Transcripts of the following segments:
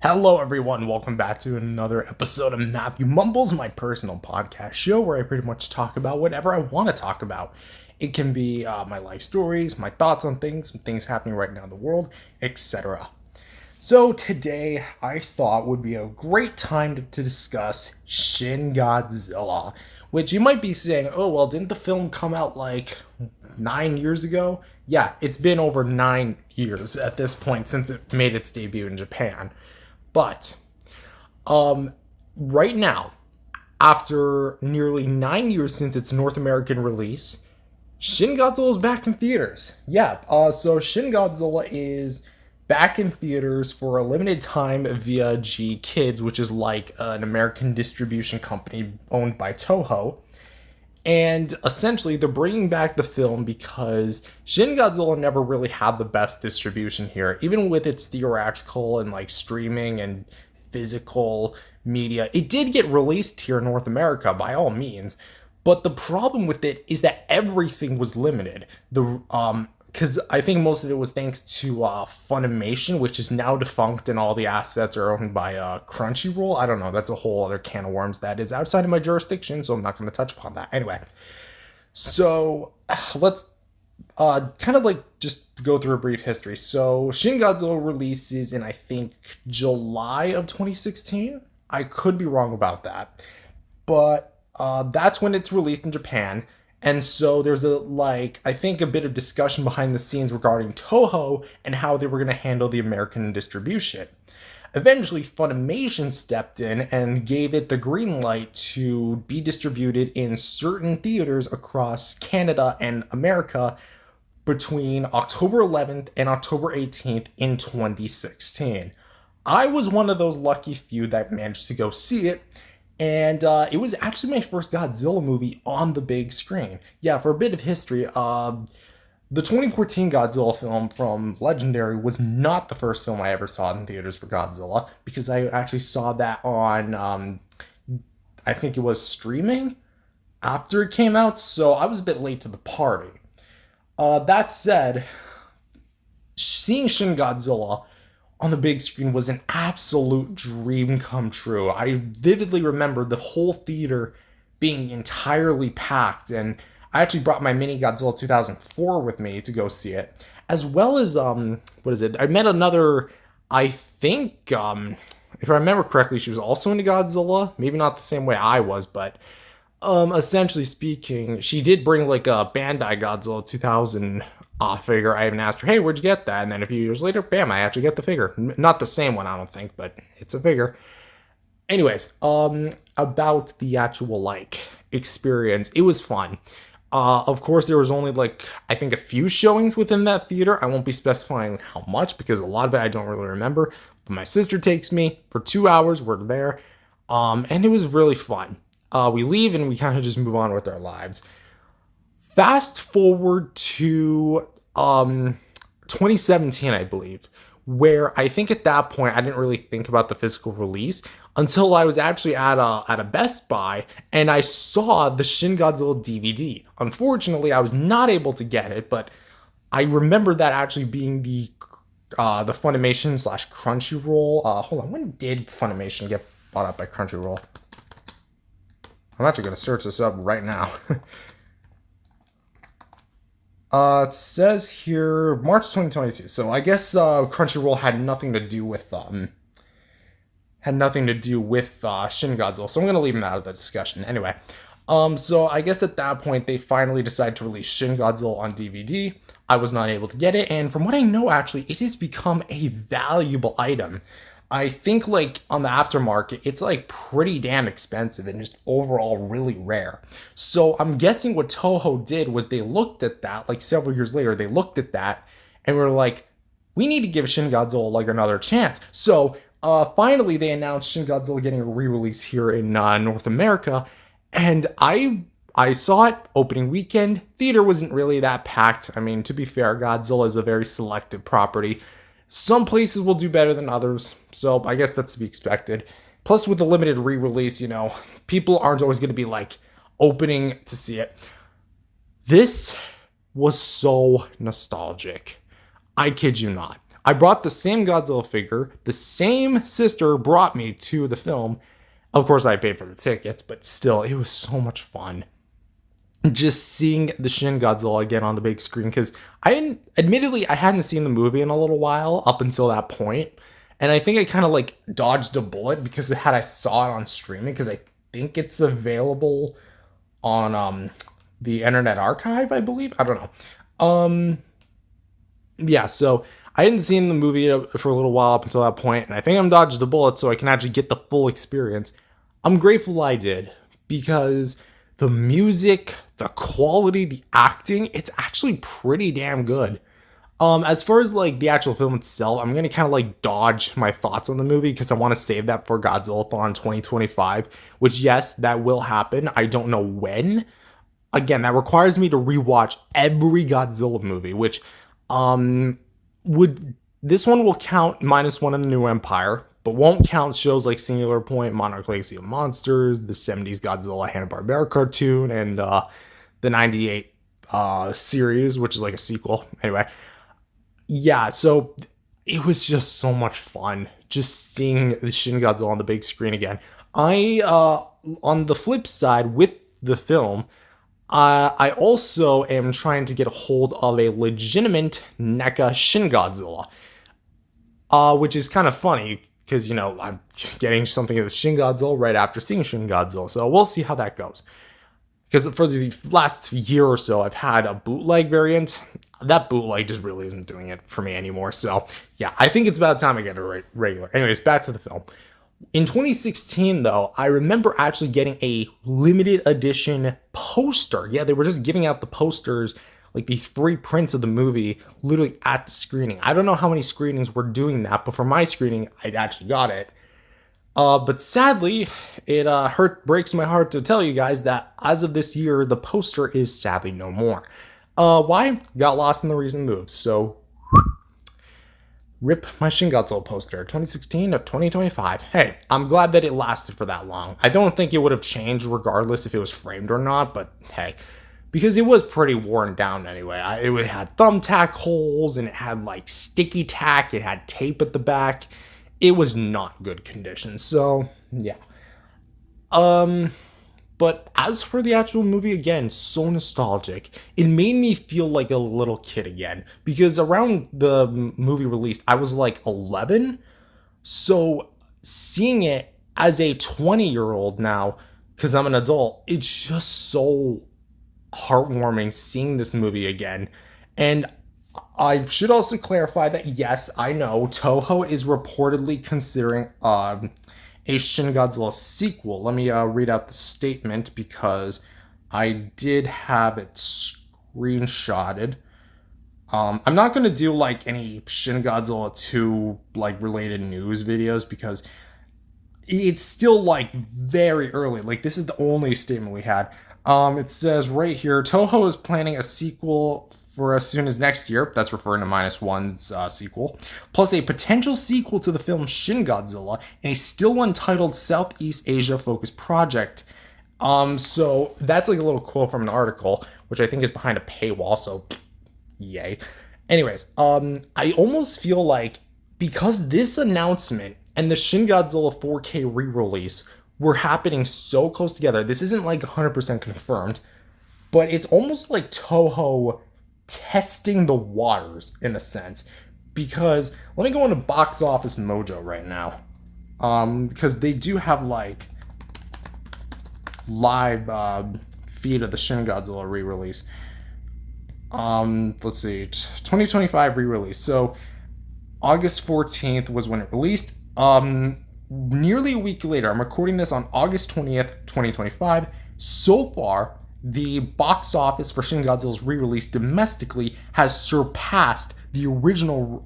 Hello, everyone. Welcome back to another episode of Matthew Mumbles, my personal podcast show where I pretty much talk about whatever I want to talk about. It can be my life stories, my thoughts on things, some things happening right now in the world, etc. So today, I thought would be a great time to discuss Shin Godzilla, which you might be saying, oh, well, didn't the film come out like 9 years ago? Yeah, it's been over 9 years at this point since it made its debut in Japan. But right now, after nearly 9 years since its North American release, Shin Godzilla is back in theaters. So Shin Godzilla is back in theaters for a limited time via G Kids, which is like an American distribution company owned by Toho. And essentially, they're bringing back the film because Shin Godzilla never really had the best distribution here. Even with its theatrical and like streaming and physical media, it did get released here in North America by all means. But the problem with it is that everything was limited. Because I think most of it was thanks to Funimation, which is now defunct and all the assets are owned by Crunchyroll. I don't know. That's a whole other can of worms that is outside of my jurisdiction, so I'm not going to touch upon that. Anyway, so let's kind of like just go through a brief history. So Shin Godzilla releases in, I think, July of 2016. I could be wrong about that. But that's when it's released in Japan. And so there's I think a bit of discussion behind the scenes regarding Toho and how they were going to handle the American distribution. Eventually, Funimation stepped in and gave it the green light to be distributed in certain theaters across Canada and America between October 11th and October 18th in 2016. I was one of those lucky few that managed to go see it. And it was actually my first Godzilla movie on the big screen. Yeah, for a bit of history, the 2014 Godzilla film from Legendary was not the first film I ever saw in theaters for Godzilla, because I actually saw that on, I think it was streaming after it came out, so I was a bit late to the party. That said, seeing Shin Godzilla on the big screen was an absolute dream come true. I vividly remember the whole theater being entirely packed, and I actually brought my mini Godzilla 2004 with me to go see it, as well as, I met another, I think, if I remember correctly, she was also into Godzilla, maybe not the same way I was, but essentially speaking, she did bring like a Bandai Godzilla 2000 figure. I even asked her, hey, where'd you get that? And then a few years later, bam, I actually get the figure. Not the same one, I don't think, but it's a figure. Anyways, about the actual, experience, it was fun. Of course, there was only, I think a few showings within that theater. I won't be specifying how much, because a lot of it I don't really remember. But my sister takes me for 2 hours. We're there. And it was really fun. We leave and we kind of just move on with our lives. Fast forward to 2017, I believe, where I think at that point I didn't really think about the physical release until I was actually at a Best Buy and I saw the Shin Godzilla DVD. Unfortunately, I was not able to get it, but I remember that actually being the Funimation / Crunchyroll. Hold on, when did Funimation get bought up by Crunchyroll? I'm actually going to search this up right now. It says here March 2022. So I guess Crunchyroll had nothing to do with Shin Godzilla. So I'm gonna leave them out of the discussion anyway. So I guess at that point they finally decided to release Shin Godzilla on DVD. I was not able to get it, and from what I know, actually, it has become a valuable item. I think on the aftermarket, it's pretty damn expensive and just overall really rare. So I'm guessing what Toho did was they looked at that, several years later, they looked at that and were like, we need to give Shin Godzilla another chance. So finally they announced Shin Godzilla getting a re-release here in North America, and I saw it opening weekend. Theater wasn't really that packed. I mean, to be fair, Godzilla is a very selective property. Some places will do better than others, so I guess that's to be expected. Plus, with the limited re-release, people aren't always going to be, opening to see it. This was so nostalgic. I kid you not. I brought the same Godzilla figure. The same sister brought me to the film. Of course, I paid for the tickets, but still, it was so much fun. Just seeing the Shin Godzilla again on the big screen, because admittedly, I hadn't seen the movie in a little while up until that point. And I think I kind of like dodged a bullet because had I saw it on streaming, because I think it's available on the Internet Archive, I believe. I don't know. Yeah, so I hadn't seen the movie for a little while up until that point, and I think I'm dodged a bullet so I can actually get the full experience. I'm grateful I did, because the music, the quality, the acting, it's actually pretty damn good. As far as like the actual film itself, I'm gonna kind of like dodge my thoughts on the movie because I want to save that for Godzillathon 2025, which yes, that will happen. I don't know when. Again, that requires me to rewatch every Godzilla movie, which this one will count -1 in the New Empire, but won't count shows like Singular Point, Monarch Legacy of Monsters, the 70s Godzilla Hanna-Barbera cartoon, and the 98 series, which is like a sequel. Anyway. Yeah, so it was just so much fun just seeing the Shin Godzilla on the big screen again. On the flip side with the film, I also am trying to get a hold of a legitimate NECA Shin Godzilla, which is kind of funny because, you know, I'm getting something of Shin Godzilla right after seeing Shin Godzilla, so we'll see how that goes. Because for the last year or so, I've had a bootleg variant. That bootleg just really isn't doing it for me anymore. So, yeah, I think it's about time I get a regular. Anyways, back to the film. In 2016, though, I remember actually getting a limited edition poster. Yeah, they were just giving out the posters, like these free prints of the movie, literally at the screening. I don't know how many screenings were doing that, but for my screening, I actually got it. But sadly, it breaks my heart to tell you guys that as of this year, the poster is sadly no more. Why? Got lost in the recent moves. So, rip my Shin Godzilla poster, 2016 to 2025. Hey, I'm glad that it lasted for that long. I don't think it would have changed regardless if it was framed or not, but hey, because it was pretty worn down anyway. It had thumbtack holes, and it had like sticky tack, it had tape at the back. It was not good condition, so yeah. But as for the actual movie, again, so nostalgic. It made me feel like a little kid again, because around the movie release, I was like 11. So seeing it as a 20-year-old now, because I'm an adult, it's just so heartwarming seeing this movie again. And I should also clarify that, yes, I know Toho is reportedly considering a Shin Godzilla sequel. Let me read out the statement because I did have it screenshotted. I'm not going to do like any Shin Godzilla 2 like related news videos because it's still like very early. Like this is the only statement we had. It says right here, Toho is planning a sequel for as soon as next year. That's referring to -1's sequel, plus a potential sequel to the film Shin Godzilla and a still untitled Southeast Asia focused project. So that's like a little quote from an article, which I think is behind a paywall, so yay. Anyways, I almost feel like because this announcement and the Shin Godzilla 4K re-release were happening so close together, this isn't like 100% confirmed, but it's almost like Toho testing the waters in a sense, because let me go into Box Office Mojo right now, because they do have like live feed of the Shin Godzilla re-release. Let's see, 2025 re-release. So August 14th was when it released. Nearly a week later, I'm recording this on August 20th, 2025. So far, the box office for Shin Godzilla's re-release domestically has surpassed the original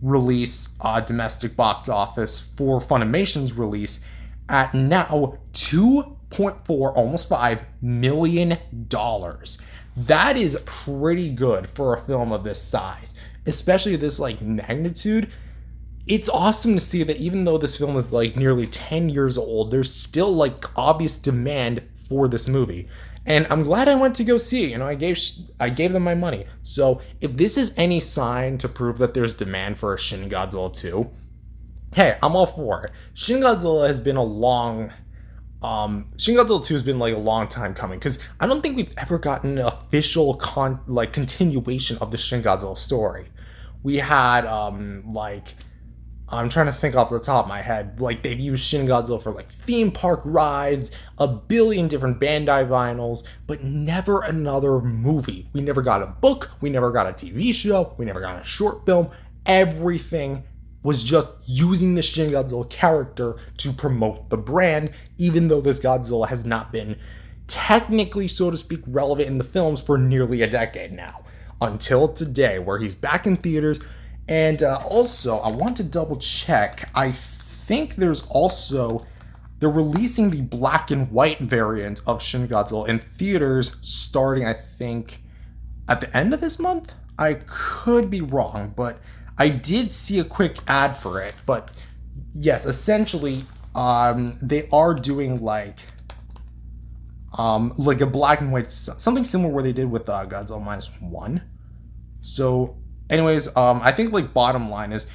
release domestic box office for Funimation's release at now $2.4, almost $5 million. That is pretty good for a film of this size, especially this like magnitude. It's awesome to see that even though this film is like nearly 10 years old, there's still like obvious demand for this movie. And I'm glad I went to go see it. You know, I gave them my money. So if this is any sign to prove that there's demand for a Shin Godzilla 2, hey, I'm all for it. Shin Godzilla has been a long Shin Godzilla 2 has been like a long time coming, because I don't think we've ever gotten an official continuation of the Shin Godzilla story. We had I'm trying to think off the top of my head, like they've used Shin Godzilla for like theme park rides, a billion different Bandai vinyls, but never another movie. We never got a book, we never got a TV show, we never got a short film. Everything was just using the Shin Godzilla character to promote the brand, even though this Godzilla has not been technically, so to speak, relevant in the films for nearly a decade now. Until today, where he's back in theaters. And also, I want to double check. I think they're releasing the black and white variant of Shin Godzilla in theaters starting, I think, at the end of this month? I could be wrong, but I did see a quick ad for it. But yes, essentially, they are doing like a black and white, something similar where they did with Godzilla -1. So anyways, I think like bottom line is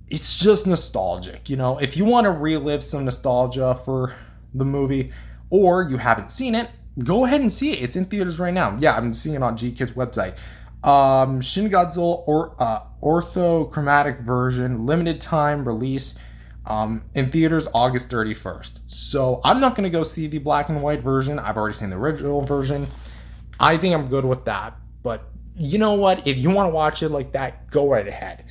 it's just nostalgic. You know, if you want to relive some nostalgia for the movie or you haven't seen it, go ahead and see it. It's in theaters right now. Yeah, I'm seeing it on GKid's website. Shin Godzilla or orthochromatic version, limited time release, in theaters August 31st. So I'm not going to go see the black and white version. I've already seen the original version. I think I'm good with that. But you know what? If you want to watch it like that, go right ahead.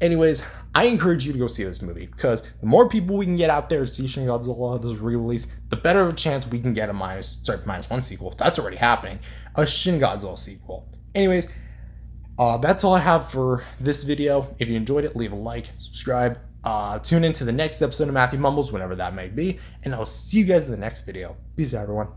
Anyways, I encourage you to go see this movie, because the more people we can get out there to see Shin Godzilla, this re-release, the better of a chance we can get a -1 sequel. That's already happening. A Shin Godzilla sequel. Anyways, that's all I have for this video. If you enjoyed it, leave a like, subscribe, tune into the next episode of Matthew Mumbles, whenever that may be, and I'll see you guys in the next video. Peace out, everyone.